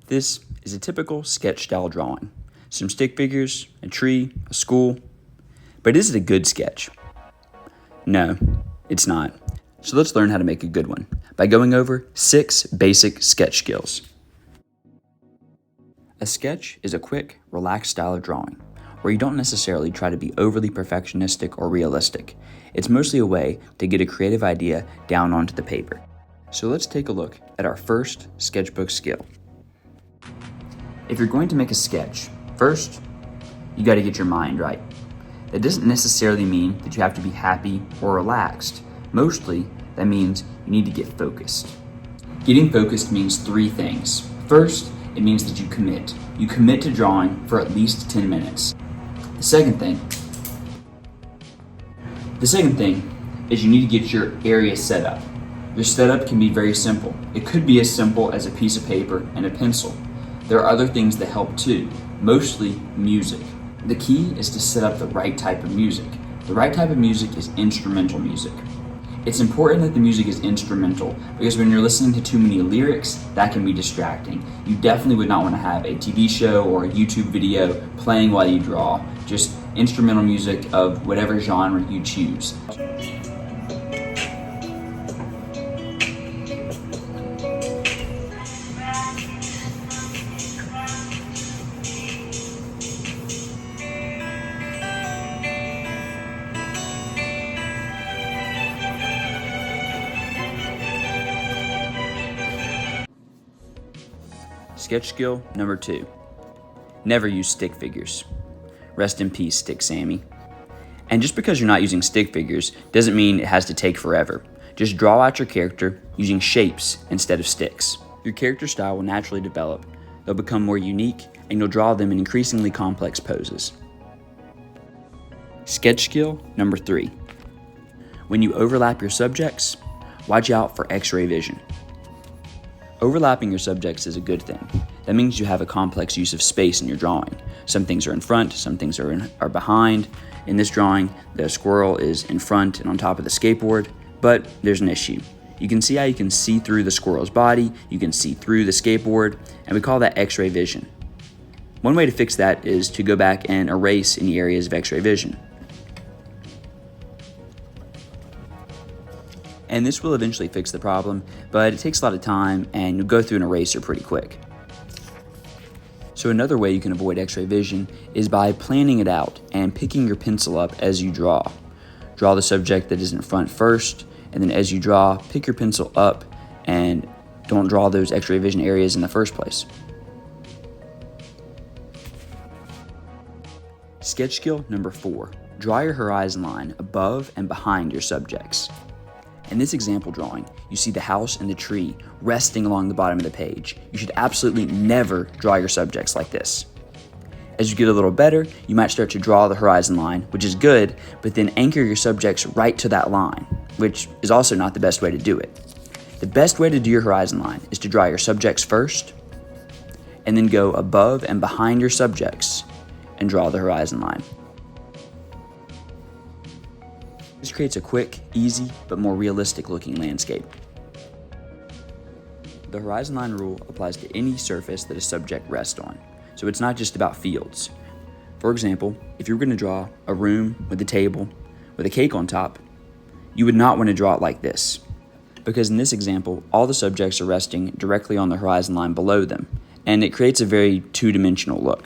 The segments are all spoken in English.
This is a typical sketch style drawing. Some stick figures, a tree, a school. But is it a good sketch? No, it's not. So let's learn how to make a good one by going over 6 basic sketch skills. A sketch is a quick, relaxed style of drawing where you don't necessarily try to be overly perfectionistic or realistic. It's mostly a way to get a creative idea down onto the paper. So let's take a look at our first sketchbook skill. If you're going to make a sketch, first, you got to get your mind right. That doesn't necessarily mean that you have to be happy or relaxed. Mostly, that means you need to get focused. Getting focused means 3 things. First, it means that you commit. You commit to drawing for at least 10 minutes. The second thing is you need to get your area set up. Your setup can be very simple. It could be as simple as a piece of paper and a pencil. There are other things that help too, mostly music. The key is to set up the right type of music. The right type of music is instrumental music. It's important that the music is instrumental because when you're listening to too many lyrics, that can be distracting. You definitely would not want to have a TV show or a YouTube video playing while you draw. Just instrumental music of whatever genre you choose. Sketch skill number 2. Never use stick figures. Rest in peace, Stick Sammy. And just because you're not using stick figures doesn't mean it has to take forever. Just draw out your character using shapes instead of sticks. Your character style will naturally develop. They'll become more unique and you'll draw them in increasingly complex poses. Sketch skill number 3. When you overlap your subjects, watch out for X-ray vision. Overlapping your subjects is a good thing. That means you have a complex use of space in your drawing. Some things are in front, some things are behind. In this drawing, the squirrel is in front and on top of the skateboard, but there's an issue. You can see how you can see through the squirrel's body, you can see through the skateboard, and we call that X-ray vision. One way to fix that is to go back and erase any areas of X-ray vision. And this will eventually fix the problem, but it takes a lot of time and you'll go through an eraser pretty quick. So another way you can avoid X-ray vision is by planning it out and picking your pencil up as you draw. Draw the subject that is in front first, and then as you draw, pick your pencil up and don't draw those X-ray vision areas in the first place. Sketch skill number 4. Draw your horizon line above and behind your subjects. In this example drawing, you see the house and the tree resting along the bottom of the page. You should absolutely never draw your subjects like this. As you get a little better, you might start to draw the horizon line, which is good, but then anchor your subjects right to that line, which is also not the best way to do it. The best way to do your horizon line is to draw your subjects first, and then go above and behind your subjects and draw the horizon line. This creates a quick, easy, but more realistic looking landscape. The horizon line rule applies to any surface that a subject rests on, so it's not just about fields. For example, if you were going to draw a room with a table with a cake on top, you would not want to draw it like this, because in this example, all the subjects are resting directly on the horizon line below them, and it creates a very two-dimensional look.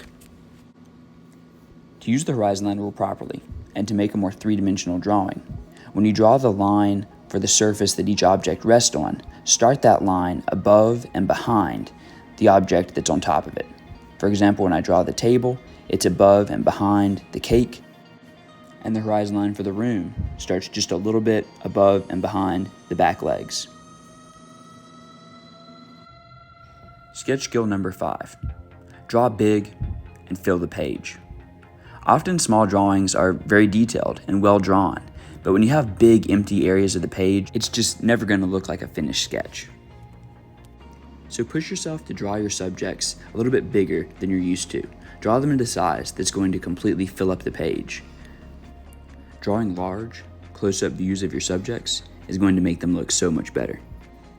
To use the horizon line rule properly, and to make a more 3-dimensional drawing, when you draw the line for the surface that each object rests on, start that line above and behind the object that's on top of it. For example, when I draw the table, it's above and behind the cake, and the horizon line for the room starts just a little bit above and behind the back legs. Sketch skill number 5. Draw big and fill the page. Often small drawings are very detailed and well drawn, but when you have big empty areas of the page, it's just never going to look like a finished sketch. So push yourself to draw your subjects a little bit bigger than you're used to. Draw them into size that's going to completely fill up the page. Drawing large, close-up views of your subjects is going to make them look so much better.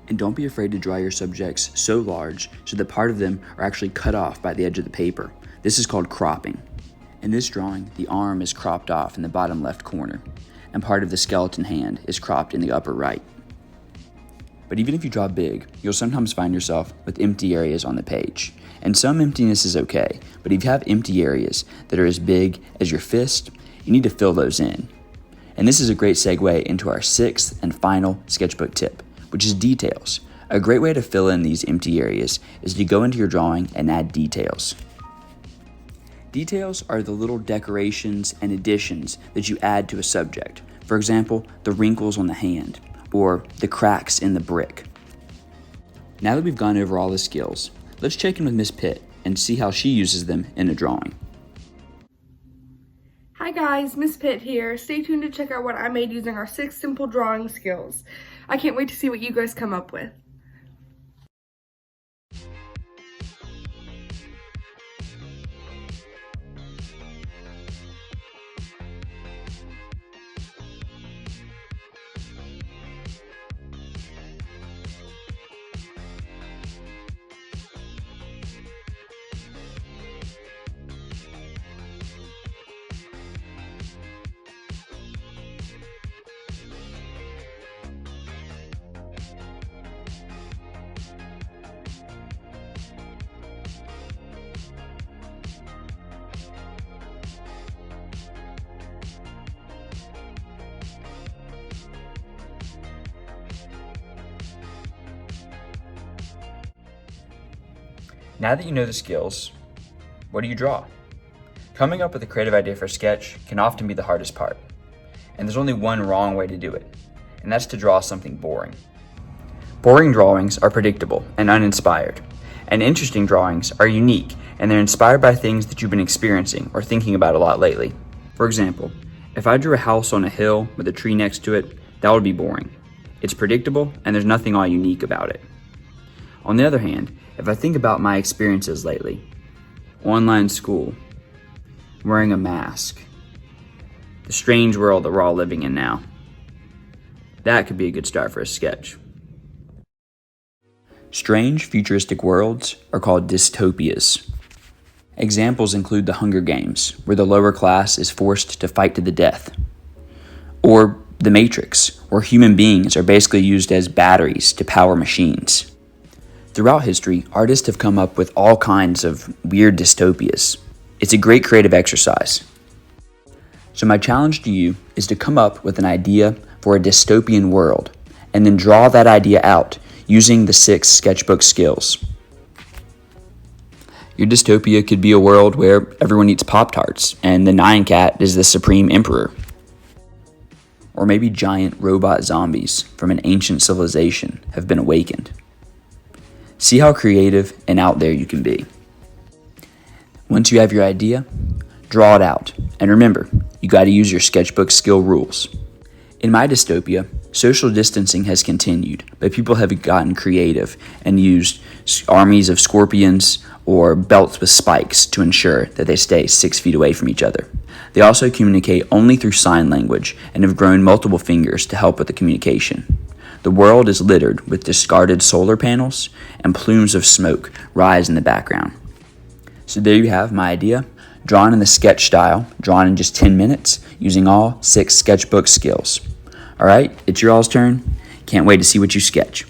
And don't be afraid to draw your subjects so large so that part of them are actually cut off by the edge of the paper. This is called cropping. In this drawing, the arm is cropped off in the bottom left corner, and part of the skeleton hand is cropped in the upper right. But even if you draw big, you'll sometimes find yourself with empty areas on the page. And some emptiness is okay, but if you have empty areas that are as big as your fist, you need to fill those in. And this is a great segue into our sixth and final sketchbook tip, which is details. A great way to fill in these empty areas is to go into your drawing and add details. Details are the little decorations and additions that you add to a subject. For example, the wrinkles on the hand, or the cracks in the brick. Now that we've gone over all the skills, let's check in with Miss Pitt and see how she uses them in a drawing. Hi guys, Miss Pitt here. Stay tuned to check out what I made using our 6 simple drawing skills. I can't wait to see what you guys come up with. Now that you know the skills, what do you draw? Coming up with a creative idea for a sketch can often be the hardest part. And there's only one wrong way to do it, and that's to draw something boring. Boring drawings are predictable and uninspired, and interesting drawings are unique and they're inspired by things that you've been experiencing or thinking about a lot lately. For example, if I drew a house on a hill with a tree next to it, that would be boring. It's predictable and there's nothing all unique about it. On the other hand, if I think about my experiences lately, online school, wearing a mask, the strange world that we're all living in now, that could be a good start for a sketch. Strange futuristic worlds are called dystopias. Examples include the Hunger Games, where the lower class is forced to fight to the death, or the Matrix, where human beings are basically used as batteries to power machines. Throughout history, artists have come up with all kinds of weird dystopias. It's a great creative exercise. So my challenge to you is to come up with an idea for a dystopian world, and then draw that idea out using the 6 sketchbook skills. Your dystopia could be a world where everyone eats Pop-Tarts, and the Nyan Cat is the supreme emperor. Or maybe giant robot zombies from an ancient civilization have been awakened. See how creative and out there you can be. Once you have your idea, draw it out. And remember, you got to use your sketchbook skill rules. In my dystopia, social distancing has continued, but people have gotten creative and used armies of scorpions or belts with spikes to ensure that they stay 6 feet away from each other. They also communicate only through sign language and have grown multiple fingers to help with the communication. The world is littered with discarded solar panels, and plumes of smoke rise in the background. So there you have my idea, drawn in the sketch style, drawn in just 10 minutes, using all 6 sketchbook skills. All right, it's your all's turn. Can't wait to see what you sketch.